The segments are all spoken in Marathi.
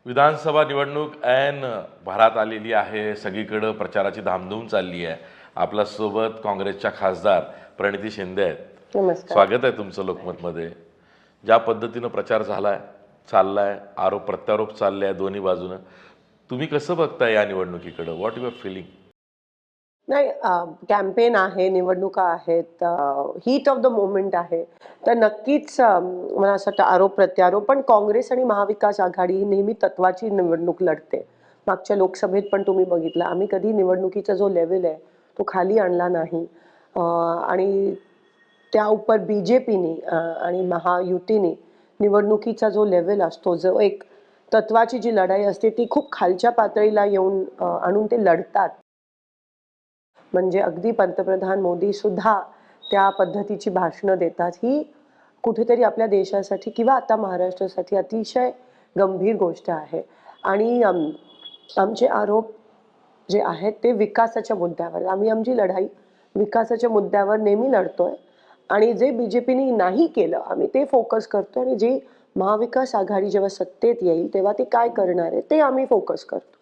विधानसभा निवडणूक ऐन भरात आलेली आहे. सगळीकडे प्रचाराची धामधूम चालली आहे. आपल्यासोबत काँग्रेसच्या खासदार प्रणिती शिंदे आहेत. नमस्कार. स्वागत आहे तुमचं लोकमतमध्ये. ज्या पद्धतीनं प्रचार झालाय चाललाय, आरोप प्रत्यारोप चालले आहे दोन्ही बाजूनं, तुम्ही कसं बघताय या निवडणुकीकडे? What your feeling? नाही, कॅम्पेन आहे, निवडणुका आहेत, हीट ऑफ द मोमेंट आहे. तर नक्कीच मला असं वाटतं आरोप प्रत्यारोप. पण काँग्रेस आणि महाविकास आघाडी ही नेहमी तत्वाची निवडणूक लढते. मागच्या लोकसभेत पण तुम्ही बघितलं, आम्ही कधी निवडणुकीचा जो लेवल आहे तो खाली आणला नाही. आणि त्या उपर बीजेपीने आणि महायुतीने निवडणुकीचा जो लेवल असतो, जो एक तत्वाची जी लढाई असते ती खूप खालच्या पातळीला येऊन आणून ते लढतात. म्हणजे अगदी पंतप्रधान मोदी सुद्धा त्या पद्धतीची भाषणं देतात. ही कुठेतरी आपल्या देशासाठी किंवा आता महाराष्ट्रासाठी अतिशय गंभीर गोष्ट आहे. आणि आमचे आरोप जे आहेत ते विकासाच्या मुद्द्यावर, आम्ही आमची लढाई विकासाच्या मुद्द्यावर नेहमी लढतोय. आणि जे बीजेपीने नाही केलं आम्ही ते फोकस करतोय. आणि जे महाविकास आघाडी जेव्हा सत्तेत येईल तेव्हा ते काय करणार आहे ते आम्ही फोकस करतो.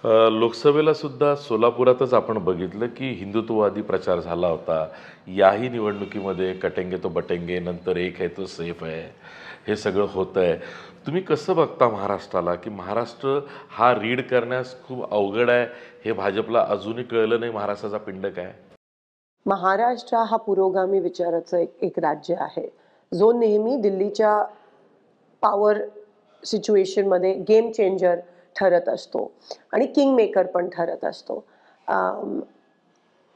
लोकसभेला सुद्धा सोलापुरातच आपण बघितलं की हिंदुत्ववादी प्रचार झाला होता. याही निवडणुकीमध्ये कटेंगे तो बटेंगे, नंतर एक आहे तो सेफ आहे, हे सगळं होतं आहे. तुम्ही कसं बघता महाराष्ट्राला, की महाराष्ट्र हा रीड करण्यास खूप अवघड आहे, हे भाजपला अजूनही कळलं नाही महाराष्ट्राचा पिंड काय? महाराष्ट्र हा पुरोगामी विचाराचं एक राज्य आहे, जो नेहमी दिल्लीच्या पॉवर सिच्युएशनमध्ये गेम चेंजर ठरत असतो आणि किंग मेकर पण ठरत असतो.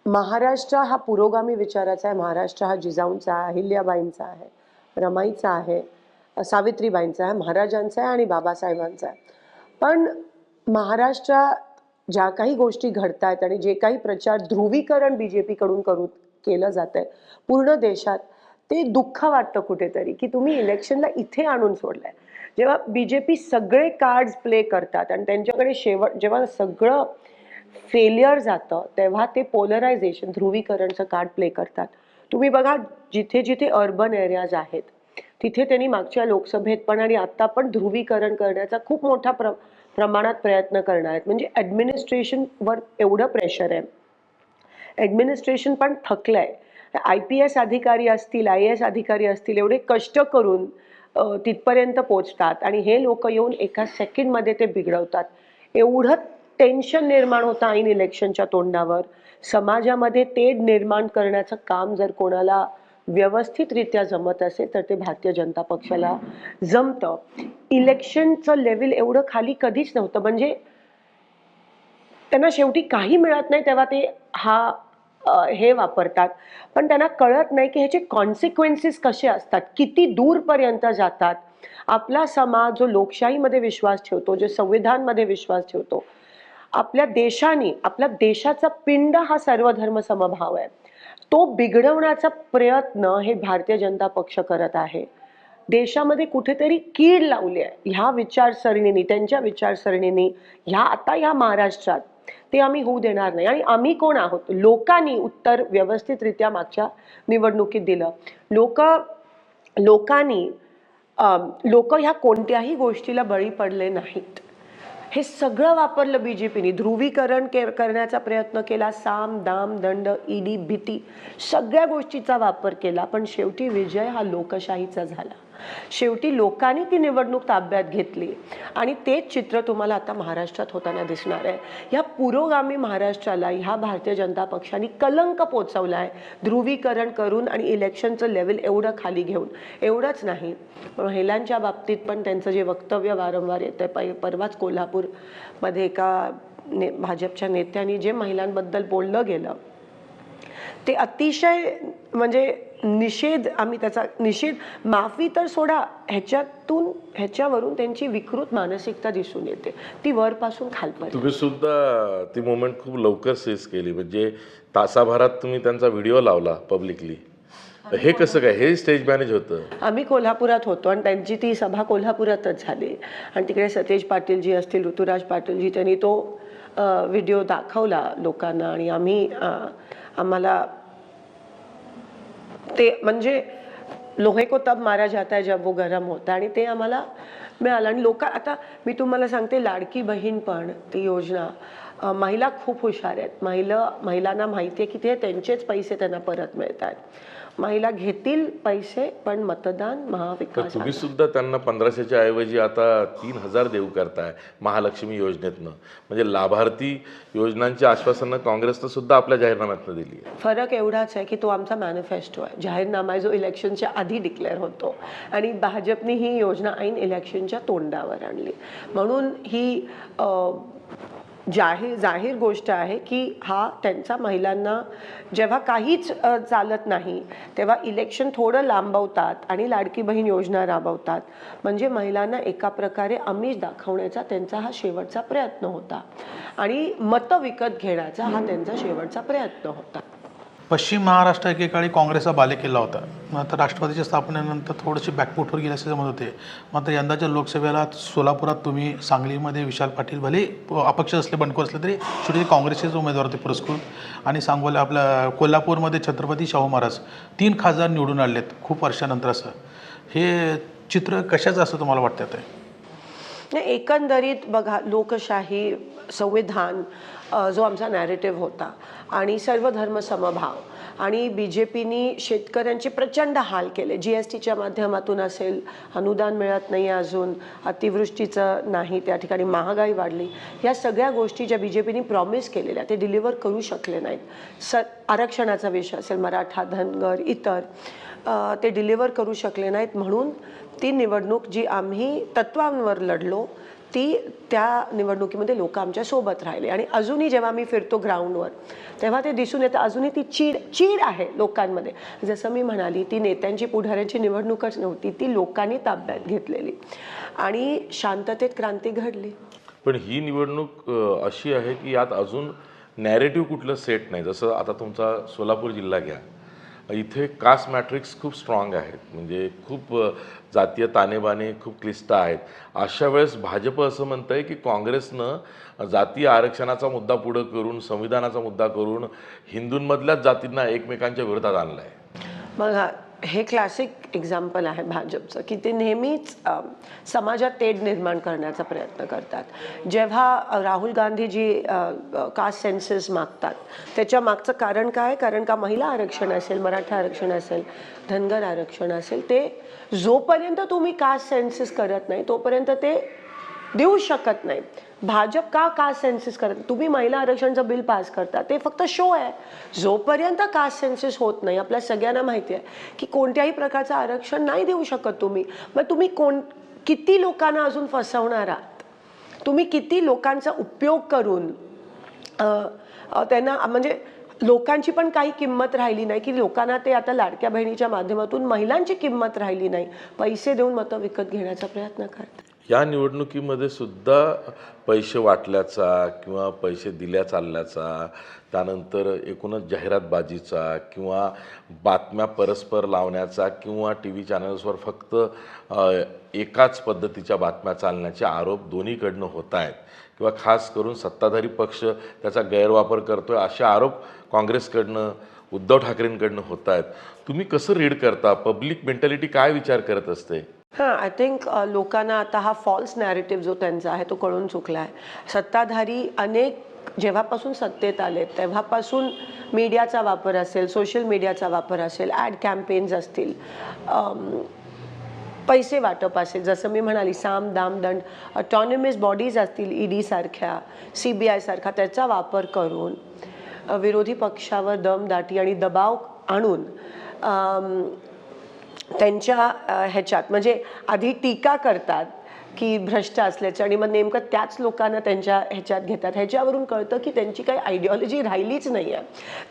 महाराष्ट्र हा पुरोगामी विचाराचा आहे. महाराष्ट्र हा जिजाऊंचा आहे, अहिल्याबाईंचा आहे, रमाईचा आहे, सावित्रीबाईंचा आहे, महाराजांचा आहे आणि बाबासाहेबांचा आहे. पण महाराष्ट्रात ज्या काही गोष्टी घडत आहेत आणि जे काही प्रचार ध्रुवीकरण बीजेपी कडून केलं जात आहे पूर्ण देशात, ते दुःख वाटतं कुठेतरी की तुम्ही इलेक्शनला इथे आणून सोडलंय. जेव्हा बीजेपी सगळे कार्ड्स प्ले करतात आणि त्यांच्याकडे जेव्हा सगळं फेलियर जातं तेव्हा ते पोलरायझेशन, ध्रुवीकरणचं कार्ड प्ले करतात. तुम्ही बघा, जिथे जिथे अर्बन एरियाज आहेत तिथे त्यांनी मागच्या लोकसभेत पण आणि आता पण ध्रुवीकरण करण्याचा खूप मोठा प्रमाणात प्रयत्न करणार आहेत. म्हणजे ॲडमिनिस्ट्रेशनवर एवढं प्रेशर आहे, ॲडमिनिस्ट्रेशन पण थकलंय. IPS अधिकारी असतील, IAS अधिकारी असतील, एवढे कष्ट करून तिथपर्यंत पोचतात आणि हे लोक येऊन एका सेकंडमध्ये ते बिघडवतात. एवढं टेन्शन निर्माण होतं ऐन इलेक्शनच्या तोंडावर. समाजामध्ये ते निर्माण करण्याचं काम जर कोणाला व्यवस्थितरित्या जमत असेल तर ते भारतीय जनता पक्षाला जमतं. इलेक्शनचं लेवल एवढं खाली कधीच नव्हतं. म्हणजे त्यांना शेवटी काही मिळत नाही तेव्हा ते हे वापरतात. पण त्यांना कळत नाही की ह्याचे कॉन्सिक्वेन्सेस कसे असतात, किती दूरपर्यंत जातात. आपला समाज जो लोकशाहीमध्ये विश्वास ठेवतो, जो संविधानमध्ये विश्वास ठेवतो, आपल्या देशाचा पिंड हा सर्वधर्म समभाव आहे, तो बिघडवण्याचा प्रयत्न हे भारतीय जनता पक्ष करत आहे. देशामध्ये कुठेतरी कीड लावली आहे ह्या विचारसरणीने, त्यांच्या विचारसरणीने, ह्या महाराष्ट्रात. ते आम्ही होऊ देणार नाही. आणि आम्ही कोण आहोत? लोकांनी उत्तर व्यवस्थितरित्या मागच्या निवडणुकीत दिलं. लोकांनी लोक ह्या कोणत्याही गोष्टीला बळी पडले नाहीत. हे सगळं वापरलं बीजेपीने, ध्रुवीकरण करण्याचा प्रयत्न केला, साम दाम दंड ईडी भीती सगळ्या गोष्टीचा वापर केला. पण शेवटी विजय हा लोकशाहीचा झाला. शेवटी लोकांनी ती निवडणूक ताब्यात घेतली आणि तेच चित्र तुम्हाला आता महाराष्ट्रात होताना दिसणार आहे. या पुरोगामी महाराष्ट्राला ह्या भारतीय जनता पक्षाने कलंक पोचवलाय, ध्रुवीकरण करून आणि इलेक्शनचं लेवल एवढं खाली घेऊन. एवढंच नाही, महिलांच्या बाबतीत पण त्यांचं जे वक्तव्य वारंवार येतं, परवाच कोल्हापूरमध्ये एका भाजपच्या नेत्यांनी जे महिलांबद्दल बोललं गेलं ते अतिशय, म्हणजे आम्ही त्याचा निषेध, माफी तर सोडा, ह्याच्यावरून त्यांची विकृत मानसिकता दिसून येते, ती वरपासून खालपर्यंत. तुम्ही सुद्धा ती मोमेंट खूप लवकर सीज केली, म्हणजे तासाभरात तुम्ही त्यांचा व्हिडिओ लावला पब्लिकली. हे कसं काय, हे स्टेज मॅनेज होतं? आम्ही कोल्हापुरात होतो आणि त्यांची ती सभा कोल्हापुरातच झाली आणि तिकडे सतेज पाटीलजी असतील, ऋतुराज पाटीलजी, त्यांनी तो व्हिडिओ दाखवला लोकांना आणि आम्हाला ते, म्हणजे लोहे को तब मारा जाता है जब वो गरम होता, आणि ते आम्हाला मिळालं. आणि आता मी तुम्हाला सांगते, लाडकी बहीण पण ती योजना, महिला खूप हुशार आहेत. महिलांना माहिती आहे की ते त्यांचेच पैसे त्यांना परत मिळत आहेत. महिला घेतील पैसे, पण मतदान तर महाविकास तुम्ही आघाडी. सुद्धा त्यांना 1500च्या ऐवजी आता 3000 देऊ करताय महालक्ष्मी योजनेतनं. म्हणजे लाभार्थी योजनांची आश्वासनं काँग्रेसनं सुद्धा आपल्या जाहीरनाम्यातनं दिली आहे. फरक एवढाच आहे की तो आमचा मॅनिफेस्टो आहे, जाहीरनामा आहे, जो इलेक्शनच्या आधी डिक्लेअर होतो. आणि भाजपने ही योजना ऐन इलेक्शनच्या तोंडावर आणली. म्हणून ही जाहीर गोष्ट आहे की हा त्यांचा महिलांना जेव्हा काहीच चालत नाही तेव्हा इलेक्शन थोडं लांबवतात आणि लाडकी बहीण योजना राबवतात. म्हणजे महिलांना एका प्रकारे आमिष दाखवण्याचा त्यांचा हा शेवटचा प्रयत्न होता आणि मतं विकत घेण्याचा हा त्यांचा शेवटचा प्रयत्न होता. पश्चिम महाराष्ट्र एकेकाळी काँग्रेसचा बालेकिल्ला होता. मात्र राष्ट्रवादीच्या स्थापनेनंतर थोडेसे बॅकफूटवर गेले असे समज होते. मात्र यंदाच्या लोकसभेला सोलापुरात तुम्ही, सांगलीमध्ये विशाल पाटील, भले अपक्ष असले, बंडखोर असले तरी शेवटी काँग्रेसचेच उमेदवार होते पुरस्कृत. आणि सांगोला आपल्या कोल्हापूरमध्ये छत्रपती शाहू महाराज 3 खासदार निवडून आणलेत खूप वर्षानंतर. असं हे चित्र कशाचं असं तुम्हाला वाटतं ते? एकंदरीत बघा, लोकशाही, संविधान, जो आमचा नॅरेटिव्ह होता, आणि सर्व धर्म समभाव, आणि BJPनी शेतकऱ्यांचे प्रचंड हाल केले. GSTच्या माध्यमातून असेल, अनुदान मिळत नाही अजून, अतिवृष्टीचं नाही, त्या ठिकाणी महागाई वाढली. या सगळ्या गोष्टी ज्या BJPनी प्रॉमिस केलेल्या ते डिलिव्हर करू शकले नाहीत. आरक्षणाचा विषय असेल, मराठा, धनगर, इतर, ते डिलिव्हर करू शकले नाहीत. म्हणून ती निवडणूक जी आम्ही तत्वांवर लढलो, त्या निवडणुकीमध्ये लोक आमच्या सोबत राहिले. आणि अजूनही जेव्हा मी फिरतो ग्राउंडवर तेव्हा ते दिसून येतं, अजूनही ती चीड आहे लोकांमध्ये. जसं मी म्हणाली, ती नेत्यांची, पुढाऱ्यांची निवडणूकच नव्हती, ती लोकांनी ताब्यात घेतलेली आणि शांततेत क्रांती घडली. पण ही निवडणूक अशी आहे की यात अजून नॅरेटिव्ह कुठलं सेट नाही. जसं आता तुमचा सोलापूर जिल्हा घ्या, इथे कास्ट मॅट्रिक्स खूप स्ट्रॉंग आहेत. म्हणजे खूप जातीय ताणेबाणे खूप क्लिष्ट आहेत. अशा वेळेस भाजप असं म्हणतं आहे की काँग्रेसनं जातीय आरक्षणाचा मुद्दा पुढं करून, संविधानाचा मुद्दा करून हिंदूंमधल्याच जातींना एकमेकांच्या विरोधात आणला आहे. बघा, हे क्लासिक एक्झाम्पल आहे भाजपचं की ते नेहमीच समाजात तेढ निर्माण करण्याचा प्रयत्न करतात. जेव्हा राहुल गांधीजी कास्ट सेन्सस मागतात, त्याच्या मागचं कारण काय? कारण का महिला आरक्षण असेल, मराठा आरक्षण असेल, धनगर आरक्षण असेल, ते जोपर्यंत तुम्ही कास्ट सेन्सस करत नाही तोपर्यंत ते देऊ शकत नाही. भाजप का कास्ट सेन्सस करत? तुम्ही महिला आरक्षणचं बिल पास करता, ते फक्त शो आहे. जोपर्यंत कास्ट सेन्सस होत नाही, आपल्या सगळ्यांना माहिती आहे की कोणत्याही प्रकारचं आरक्षण नाही देऊ शकत तुम्ही. मग तुम्ही किती लोकांना अजून फसवणार आहात? तुम्ही किती लोकांचा उपयोग करून त्यांना, म्हणजे लोकांची पण काही किंमत राहिली नाही की लोकांना ते आता लाडक्या बहिणीच्या माध्यमातून महिलांची किंमत राहिली नाही, पैसे देऊन मतं विकत घेण्याचा प्रयत्न करतात. या निवडणुकीमध्ये सुद्धा पैसे वाटल्याचा किंवा पैसे दिल्या चालल्याचा, त्यानंतर एकूणच जाहिरातबाजीचा किंवा बातम्या परस्पर लावण्याचा किंवा TV चॅनल्सवर फक्त एकाच पद्धतीच्या बातम्या चालण्याचे आरोप दोन्हीकडनं होत आहेत. किंवा खास करून सत्ताधारी पक्ष त्याचा गैरवापर करतोय असे आरोप काँग्रेसकडनं, उद्धव ठाकरेंकडनं होत आहेत. तुम्ही कसं रीड करता? पब्लिक मेंटॅलिटी काय विचार करत असते? आय थिंक लोकांना आता हा फॉल्स नॅरेटिव्ह जो त्यांचा आहे तो कळून चुकला आहे. सत्ताधारी अनेक जेव्हापासून सत्तेत आले तेव्हापासून मीडियाचा वापर असेल, सोशल मीडियाचा वापर असेल, ॲड कॅम्पेन्स असतील, पैसे वाटप असेल, जसं मी म्हणाली साम दाम दंड, ऑटॉनमस बॉडीज असतील, ED सारख्या, CBI सारखा, त्याचा वापर करून विरोधी पक्षावर दमदाटी आणि दबाव आणून त्यांच्या ह्याच्यात, म्हणजे आधी टीका करतात की भ्रष्ट असल्याचं आणि मग नेमकं त्याच लोकांना त्यांच्या ह्याच्यात घेतात. ह्याच्यावरून कळतं की त्यांची काही आयडिओलॉजी राहिलीच नाही आहे,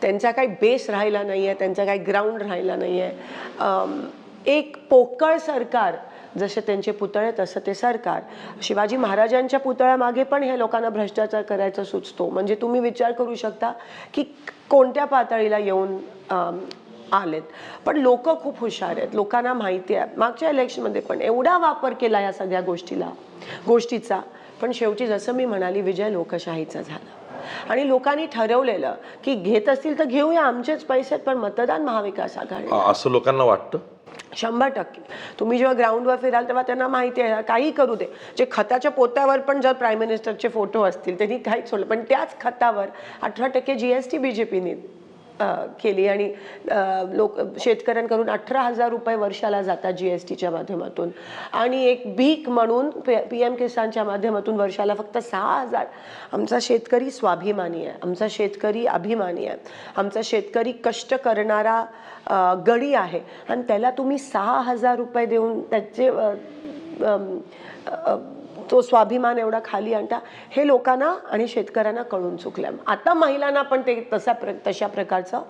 त्यांचा काही बेस राहिला नाही आहे, त्यांचा काही ग्राउंड राहिला नाही आहे. एक पोकळ सरकार, जसे त्यांचे पुतळे तसं ते सरकार. शिवाजी महाराजांच्या पुतळ्यामागे पण हे लोकांना भ्रष्टाचार करायचा सुचतो. म्हणजे तुम्ही विचार करू शकता की कोणत्या पातळीला येऊन आलेत. पण लोक खूप हुशार आहेत, लोकांना माहिती आहे. मागच्या इलेक्शनमध्ये पण एवढा वापर केला या सगळ्या गोष्टीचा, पण शेवटी जसं मी म्हणाली, विजय लोकशाहीचा झाला. आणि लोकांनी ठरवलेलं की घेत असतील तर घेऊया, आमचेच पैसे, पण मतदान महाविकास आघाडी. असं लोकांना वाटतं? 100%. तुम्ही जेव्हा ग्राउंडवर फिराल तेव्हा त्यांना माहिती आहे काही करू दे, जे खताच्या पोत्यावर पण जर प्राईम मिनिस्टरचे फोटो असतील त्यांनी काहीच सोडलं, पण त्याच खतावर 18% GST BJPने केली आणि लोक शेतकऱ्यांकडून 18,000 रुपये वर्षाला जातात GSTच्या माध्यमातून, आणि एक भीक म्हणून PM किसानच्या माध्यमातून वर्षाला फक्त 6,000. आमचा शेतकरी स्वाभिमानी आहे, आमचा शेतकरी अभिमानी आहे, आमचा शेतकरी कष्ट करणारा गडी आहे, आणि त्याला तुम्ही 6,000 रुपये देऊन त्याचे तो स्वाभिमान एवढा खाली आणता, हे लोकांना आणि शेतकऱ्यांना कळून चुकलं. आता महिलांना पण ते तशा प्रकारचं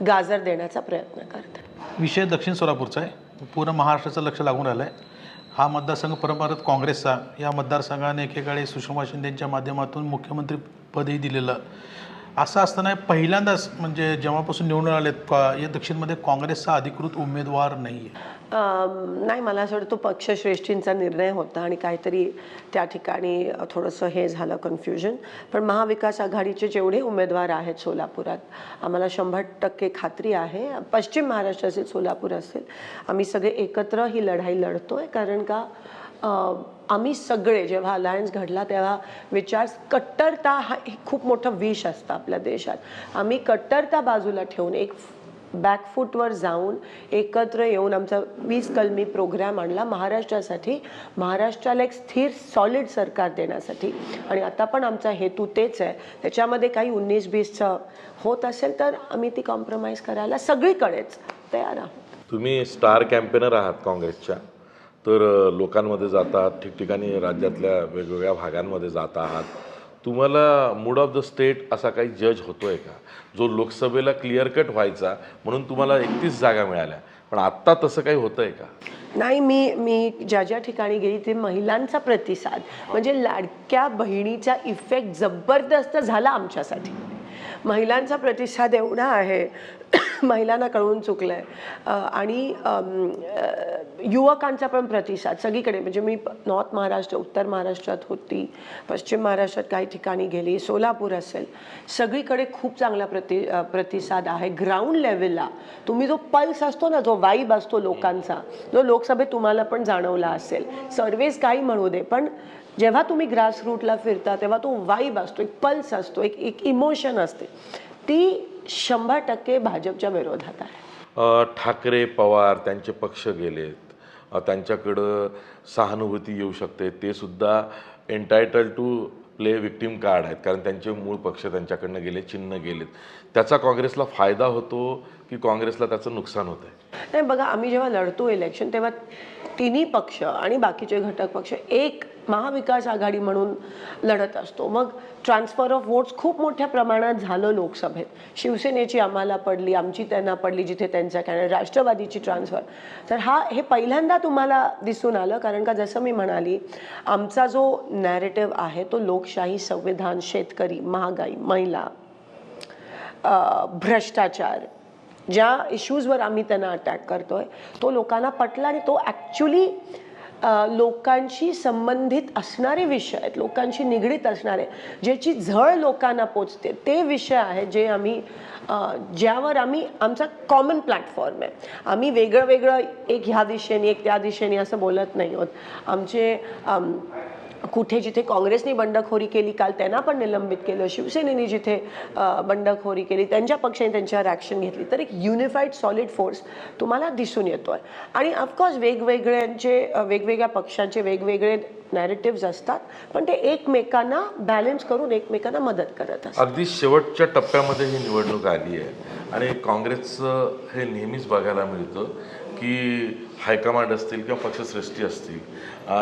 गाजर देण्याचा प्रयत्न करतात. विषय दक्षिण सोलापूरचा आहे, पूर्ण महाराष्ट्राचं लक्ष लागून राहिलं आहे. हा मतदारसंघ परंपरागत काँग्रेसचा, या मतदारसंघाने एकेकाळी सुषमा शिंदेच्या माध्यमातून मुख्यमंत्रीपदही दिलेलं. असं असताना पहिल्यांदाच म्हणजे जेव्हापासून निवडून आलेत या दक्षिणमध्ये काँग्रेसचा अधिकृत उमेदवार नाही आहे. नाही, मला असं वाटतं तो पक्षश्रेष्ठींचा निर्णय होता आणि काहीतरी त्या ठिकाणी थोडंसं हे झालं कन्फ्युजन. पण महाविकास आघाडीचे जेवढे उमेदवार आहेत सोलापुरात, आम्हाला 100% खात्री आहे, पश्चिम महाराष्ट्र असेल, सोलापूर असेल, आम्ही सगळे एकत्र ही लढाई लढतोय. कारण का आम्ही सगळे जेव्हा अलायन्स घडला तेव्हा विचार, कट्टरता हा खूप मोठं विष असतं आपल्या देशात. आम्ही कट्टरता बाजूला ठेवून एक बॅकफूटवर जाऊन एकत्र येऊन आमचा 20 कलमी प्रोग्राम आणला महाराष्ट्रासाठी, महाराष्ट्राला एक स्थिर सॉलिड सरकार देण्यासाठी. आणि आता पण आमचा हेतू तेच आहे. त्याच्यामध्ये काही 19-20 होत असेल तर आम्ही ती कॉम्प्रोमाइज करायला सगळीकडेच तयार आहोत. तुम्ही स्टार कॅम्पेनर आहात काँग्रेसच्या, तर लोकांमध्ये जातात, ठिकठिकाणी राज्यातल्या वेगवेगळ्या भागांमध्ये जात आहात. तुम्हाला मूड ऑफ द स्टेट असा काही जज होतोय का, जो लोकसभेला क्लिअर कट व्हायचा म्हणून तुम्हाला 31 जागा मिळाल्या, पण आत्ता तसं काही होतंय का? नाही, मी ज्या ठिकाणी गेली ते महिलांचा प्रतिसाद, म्हणजे लाडक्या बहिणीचा इफेक्ट जबरदस्त झाला आमच्यासाठी. महिलांचा प्रतिसाद एवढा आहे, महिलांना कळून चुकलंय. आणि युवकांचा पण प्रतिसाद सगळीकडे, म्हणजे मी नॉर्थ महाराष्ट्र, उत्तर महाराष्ट्रात होती, पश्चिम महाराष्ट्रात काही ठिकाणी गेली, सोलापूर असेल, सगळीकडे खूप चांगला प्रतिसाद आहे. ग्राउंड लेवलला तुम्ही जो पल्स असतो ना, जो वाईब असतो लोकांचा, जो लोकसभेत तुम्हाला पण जाणवला असेल. सर्वेस काही म्हणू दे, पण जेव्हा तुम्ही ग्रासरूटला फिरता तेव्हा तो वाईब असतो, एक पल्स असतो, एक इमोशन असते, ती 100% भाजपच्या विरोधात आहे. ठाकरे पवार त्यांचे पक्ष गेलेत, त्यांच्याकडं सहानुभूती येऊ शकते, ते सुद्धा entitled to play victim card आहेत, कारण त्यांचे मूळ पक्ष त्यांच्याकडनं गेले, चिन्ह गेलेत. त्याचा काँग्रेसला फायदा होतो की काँग्रेसला त्याचं नुकसान होतं आहे? नाही, बघा, आम्ही जेव्हा लढतो इलेक्शन तेव्हा तिन्ही पक्ष आणि बाकीचे घटक पक्ष एक महाविकास आघाडी म्हणून लढत असतो. मग ट्रान्सफर ऑफ वोट्स खूप मोठ्या प्रमाणात झालं लोकसभेत. शिवसेनेची आम्हाला पडली, आमची त्यांना पडली, जिथे त्यांच्या कॅन्डिडेट, राष्ट्रवादीची ट्रान्सफर. तर हे पहिल्यांदा तुम्हाला दिसून आलं, कारण का जसं मी म्हणाली, आमचा जो नॅरेटिव्ह आहे तो लोकशाही, संविधान, शेतकरी, महागाई, महिला, भ्रष्टाचार, ज्या इश्यूजवर आम्ही त्यांना अटॅक करतोय तो लोकांना पटला, आणि तो ॲक्च्युली लोकांशी संबंधित असणारे विषय आहेत, लोकांशी निगडीत असणारे, ज्याची झळ लोकांना पोचते, ते विषय आहेत जे आम्ही ज्यावर आमचा कॉमन प्लॅटफॉर्म आहे. आम्ही वेगळं वेगळं एक ह्या दिशेने एक त्या दिशेने असं बोलत नाही आहोत. आमचे कुठे जिथे काँग्रेसने बंडखोरी केली, काल त्यांना पण निलंबित केलं, शिवसेनेने जिथे बंडखोरी केली त्यांच्या पक्षाने त्यांच्यावर ॲक्शन घेतली, तर एक युनिफाईड सॉलिड फोर्स तुम्हाला दिसून येतोय. आणि ऑफकोर्स वेगवेगळ्या पक्षांचे वेगवेगळे नॅरेटिव्ज असतात, पण ते एकमेकांना बॅलन्स करून एकमेकांना मदत करत असतात. अगदी शेवटच्या टप्प्यामध्ये ही निवडणूक आली आहे आणि काँग्रेसचं हे नेहमीच बघायला मिळतं की हायकमांड असतील किंवा पक्षश्रेष्ठी असतील,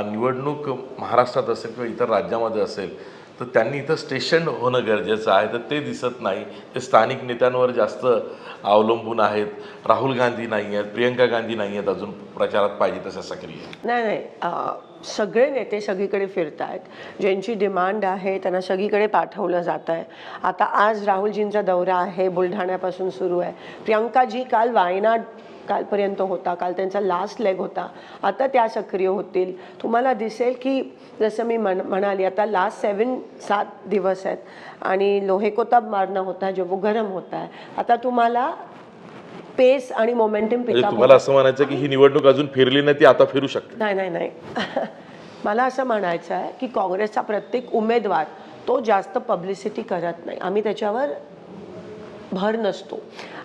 निवडणूक महाराष्ट्रात असेल किंवा इतर राज्यामध्ये असेल, तर त्यांनी इथं स्टेशन होणं गरजेचं आहे, तर ते दिसत नाही. ते स्थानिक नेत्यांवर जास्त अवलंबून आहेत. राहुल गांधी नाही आहेत, प्रियंका गांधी नाही आहेत अजून प्रचारात पाहिजे तशा सक्रिय. नाही, सगळे नेते सगळीकडे फिरत आहेत. ज्यांची डिमांड आहे त्यांना सगळीकडे पाठवलं जात आहे. आता आज राहुलजींचा दौरा आहे, बुलढाण्यापासून सुरू आहे. प्रियंकाजी काल वायनाड कालपर्यंत होता, काल त्यांचा लास्ट लेग होता, आता त्या सक्रिय होतील. तुम्हाला दिसेल की जसं मी म्हणाली, आता लास्ट 7 दिवस आहेत आणि लोहे को तब मारना होता है जब वो गरम होता है. आता तुम्हाला पेस आणि मोमेंटम म्हणजे पिकअप तुम्हाला असं म्हणायचं की ही निवडणूक अजून फिरली नाही, ती आता फिरू शकते? नाही नाही नाही मला असं म्हणायचं आहे की काँग्रेसचा प्रत्येक उमेदवार तो जास्त पब्लिसिटी करत नाही. आम्ही त्याच्यावर भर नसतो.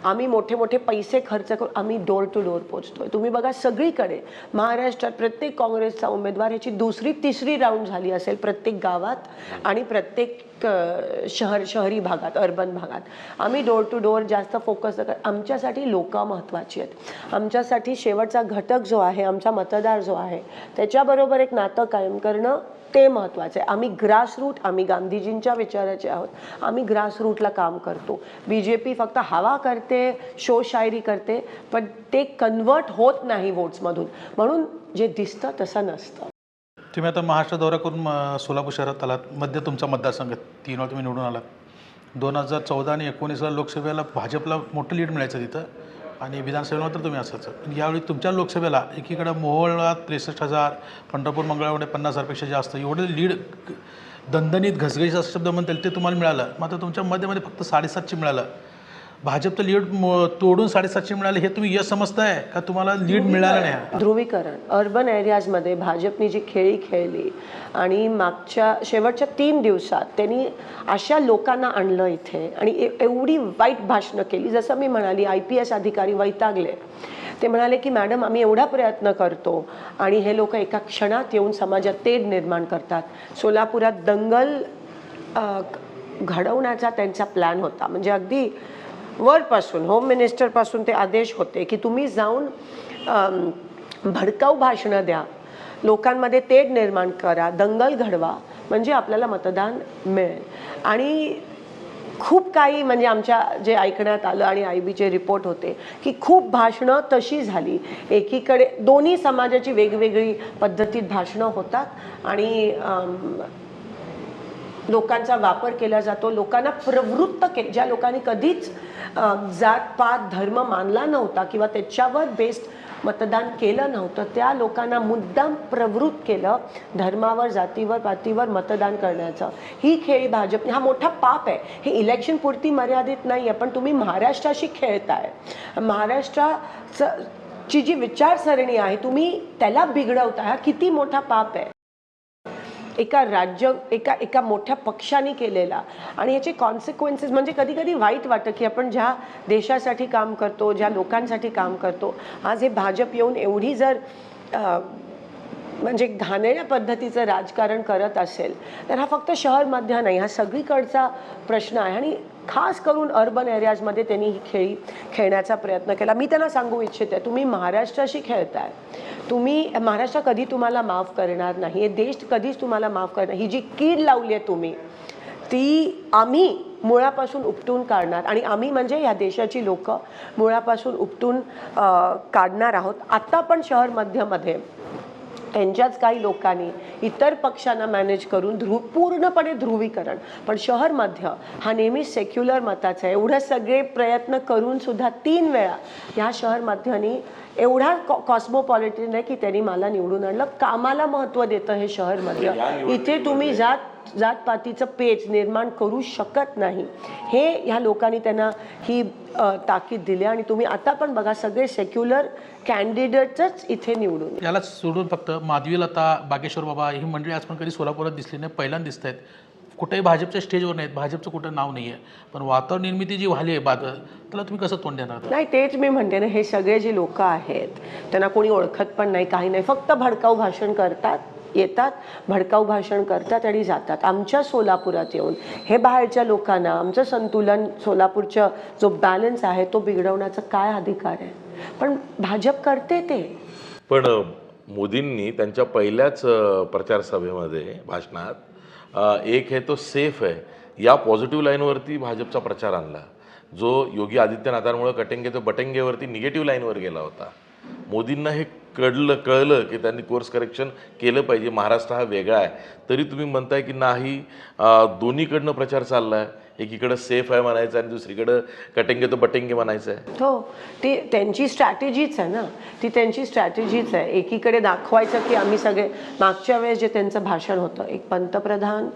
आम्ही मोठे मोठे पैसे खर्च करून आम्ही डोर टू डोर पोचतोय. तुम्ही बघा सगळीकडे महाराष्ट्रात प्रत्येक काँग्रेसचा उमेदवार याची दुसरी तिसरी राऊंड झाली असेल प्रत्येक गावात आणि प्रत्येक शहरी भागात, अर्बन भागात. आम्ही डोर टू डोर जास्त फोकस आमच्यासाठी लोक महत्त्वाची आहेत. आमच्यासाठी शेवटचा घटक जो आहे, आमचा मतदार जो आहे, त्याच्याबरोबर एक नातं कायम करणं ते महत्त्वाचं आहे. आम्ही ग्रासरूट, आम्ही गांधीजींच्या विचाराचे आहोत. आम्ही ग्रासरूटला काम करतो. BJP फक्त हवा करते, शो शायरी करते, पण ते कन्वर्ट होत नाही वोट्समधून. म्हणून जे दिसतं तसं नसतं. तुम्ही आता महाराष्ट्र दौरा करून सोलापूर शहरात आलात. मध्य तुमचा मतदारसंघ 3 वेळा तुम्ही निवडून आलात. 2014 आणि 19ला लोकसभेला भाजपला मोठं लीड मिळायचं तिथं आणि विधानसभेला मात्र तुम्ही असायचं. पण यावेळी तुमच्या लोकसभेला एकीकडे मोहोळला 63,000, पंढरपूर मंगळामध्ये 50,000पेक्षा जास्त एवढं लीड दणदणीत घसघशीत असं शब्द म्हणतील ते तुम्हाला मिळालं. मात्र तुमच्या मध्ये फक्त 750 मिळालं. भाजपचं लीड तोडून 750 मिळालं हे तुम्ही यश समजताय का तुम्हाला लीड मिळालं नाही? ध्रुवीकरण अर्बन एरियाजमध्ये भाजपनी जी खेळी खेळली आणि मागच्या शेवटच्या 3 दिवसात त्यांनी अशा लोकांना आणलं इथे आणि एवढी वाईट भाषणं केली. जसं मी म्हणाली, IPS अधिकारी वैतागले. ते म्हणाले की मॅडम आम्ही एवढा प्रयत्न करतो आणि हे लोक एका क्षणात येऊन समाजात तेढ निर्माण करतात. सोलापुरात दंगल घडवण्याचा त्यांचा प्लॅन होता. म्हणजे अगदी वरपासून होम मिनिस्टरपासून ते आदेश होते की तुम्ही जाऊन भडकाऊ भाषणं द्या, लोकांमध्ये तेढ निर्माण करा, दंगल घडवा, म्हणजे आपल्याला मतदान मिळेल. आणि खूप काही म्हणजे आमच्या जे ऐकण्यात आलं आणि IBचे रिपोर्ट होते की खूप भाषणं तशी झाली. एकीकडे दोन्ही समाजाची वेगवेगळी पद्धतीत भाषणं होतात आणि लोकांचा वापर केला जातो. लोकांना प्रवृत्त ज्या लोकांनी कधीच जातपात धर्म मानला नव्हता किंवा त्याच्यावर बेस्ड मतदान केलं नव्हतं, त्या लोकांना मुद्दाम प्रवृत्त केलं धर्मावर, जातीवर, पातीवर मतदान करण्याचं. ही खेळी भाजपने, हा मोठा पाप आहे. हे इलेक्शन पुरती मर्यादित नाही आहे, पण तुम्ही महाराष्ट्राशी खेळताय. महाराष्ट्राचं ची जी विचारसरणी आहे तुम्ही त्याला बिघडवताय. हा किती मोठा पाप आहे एका मोठ्या पक्षाने केलेला. आणि याचे कॉन्सिक्वेन्सेस म्हणजे कधी कधी वाईट वाटतं की आपण ज्या देशासाठी काम करतो, ज्या लोकांसाठी काम करतो, आज हे भाजप येऊन एवढी जर म्हणजे घाणेरड्या पद्धतीचं राजकारण करत असेल तर हा फक्त शहर मध्य नाही, हा सगळीकडचा प्रश्न आहे. आणि खास करून अर्बन एरियाजमध्ये त्यांनी ही खेळी खेळण्याचा प्रयत्न केला. मी त्यांना सांगू इच्छिते, तुम्ही महाराष्ट्राशी खेळताय, तुम्ही महाराष्ट्र कधी तुम्हाला माफ करणार नाही, हे देश कधीच तुम्हाला माफ करणार. ही जी कीड लावली आहे तुम्ही, ती आम्ही मुळापासून उपटून काढणार. आणि आम्ही म्हणजे ह्या देशाची लोक मुळापासून उपटून काढणार आहोत. आत्ता पण शहर मध्यमध्ये त्यांच्याच काही लोकांनी इतर पक्षांना मॅनेज करून पूर्णपणे ध्रुवीकरण. पण शहर मध्य हा नेहमी सेक्युलर मताचा आहे. एवढे सगळे प्रयत्न करून सुद्धा 3 वेळा ह्या शहर मध्यनी एवढा कॉस्मोपॉलिटन आहे की त्यांनी मला निवडून आणलं. कामाला महत्त्व देतं हे शहर मध्य. इथे तुम्ही जातपातीचं पेच निर्माण करू शकत नाही. हे ह्या लोकांनी त्यांना ही ताकीद दिली. आणि तुम्ही आता पण बघा सगळे सेक्युलर कॅन्डिडेटच इथे निवडून. याला सोडून फक्त माधवीलता, बागेश्वर बाबा ही मंडळी आज पण कधी सोलापुरात दिसली नाही, पहिल्यांदा दिसत आहेत. कुठेही भाजपच्या स्टेजवर नाहीत, भाजपचं कुठं नाव नाही आहे, पण वातावरण निर्मिती जी झाली आहे त्याला तुम्ही कसं तोंड देणार? नाही, तेच मी म्हणते ना, हे सगळे जे लोक आहेत त्यांना कोणी ओळखत पण नाही, काही नाही, फक्त भडकाऊ भाषण करतात, येतात, भडकाऊ भाषण करतात आणि जातात. आमच्या सोलापुरात येऊन हे बाहेरच्या लोकांना आमचं संतुलन, सोलापूरचा जो बॅलन्स आहे तो बिघडवण्याचा काय अधिकार आहे? पण भाजप करते ते. पण मोदींनी त्यांच्या पहिल्याच प्रचार सभेमध्ये भाषणात एक आहे तो सेफ आहे या पॉझिटिव्ह लाईनवरती भाजपचा प्रचार आणला, जो योगी आदित्यनाथांमुळे कटेंगे तो बटेंगेवरती निगेटिव्ह लाईनवर गेला होता. मोदींना हे कळलं की त्यांनी कोर्स करेक्शन केलं पाहिजे, महाराष्ट्र हा वेगळा आहे. तरी तुम्ही म्हणताय की नाही, दोन्हीकडनं प्रचार चालला आहे, एकीकडं सेफ आहे म्हणायचं आणि दुसरीकडं कटेंगे तो बटेंगे म्हणायचं आहे. हो, ती त्यांची स्ट्रॅटेजीच आहे ना, ती त्यांची स्ट्रॅटेजीच आहे. एकीकडे दाखवायचं की आम्ही सगळे, मागच्या वेळेस जे त्यांचं भाषण होतं, एक पंतप्रधान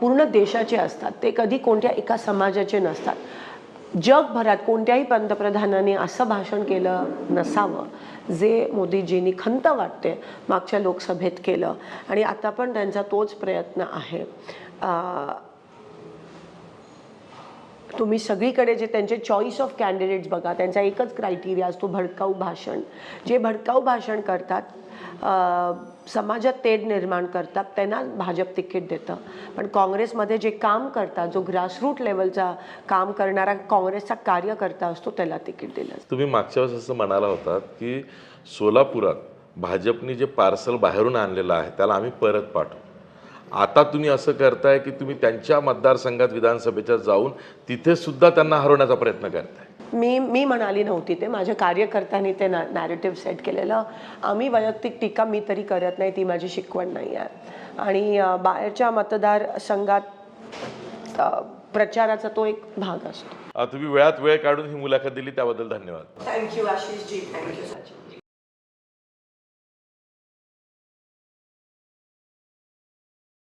पूर्ण देशाचे असतात, ते कधी कोणत्या एका समाजाचे नसतात. जगभरात कोणत्याही पंतप्रधानाने असं भाषण केलं नसावं जे मोदीजींनी खंत वाटते मागच्या लोकसभेत केलं, आणि आता पण त्यांचा तोच प्रयत्न आहे. तुम्ही सगळीकडे जे त्यांचे चॉईस ऑफ कॅन्डिडेट्स बघा, त्यांचा एकच क्रायटेरिया असतो भडकाऊ भाषण. जे भडकाऊ भाषण करतात, समाजात तेढ निर्माण करतात, त्यांना भाजप तिकीट देतं. पण काँग्रेसमध्ये जे काम करतात, जो ग्रासरूट लेवलचा काम करणारा काँग्रेसचा कार्यकर्ता असतो, त्याला तिकीट दिलं. तुम्ही मागच्या वेळेस असं म्हणाला होतात की सोलापुरात भाजपने जे पार्सल बाहेरून आणलेलं आहे त्याला आम्ही परत पाठवू. आता तुम्ही असं करताय की तुम्ही त्यांच्या मतदारसंघात विधानसभेच्या जाऊन तिथे सुद्धा त्यांना हरवण्याचा प्रयत्न करताय. मी म्हणाली नव्हती, ते माझ्या कार्यकर्त्यांनी ते नॅरेटिव्ह सेट केलेलं. आम्ही वैयक्तिक टीका मी तरी करत नाही, ती माझी शिकवण नाही आहे. आणि बाहेरच्या मतदारसंघात प्रचाराचा तो एक भाग असतो. तुम्ही वेळात वेळ काढून ही मुलाखत दिली त्याबद्दल धन्यवाद. थँक्यू आशिषजी, थँक्यू सचिन.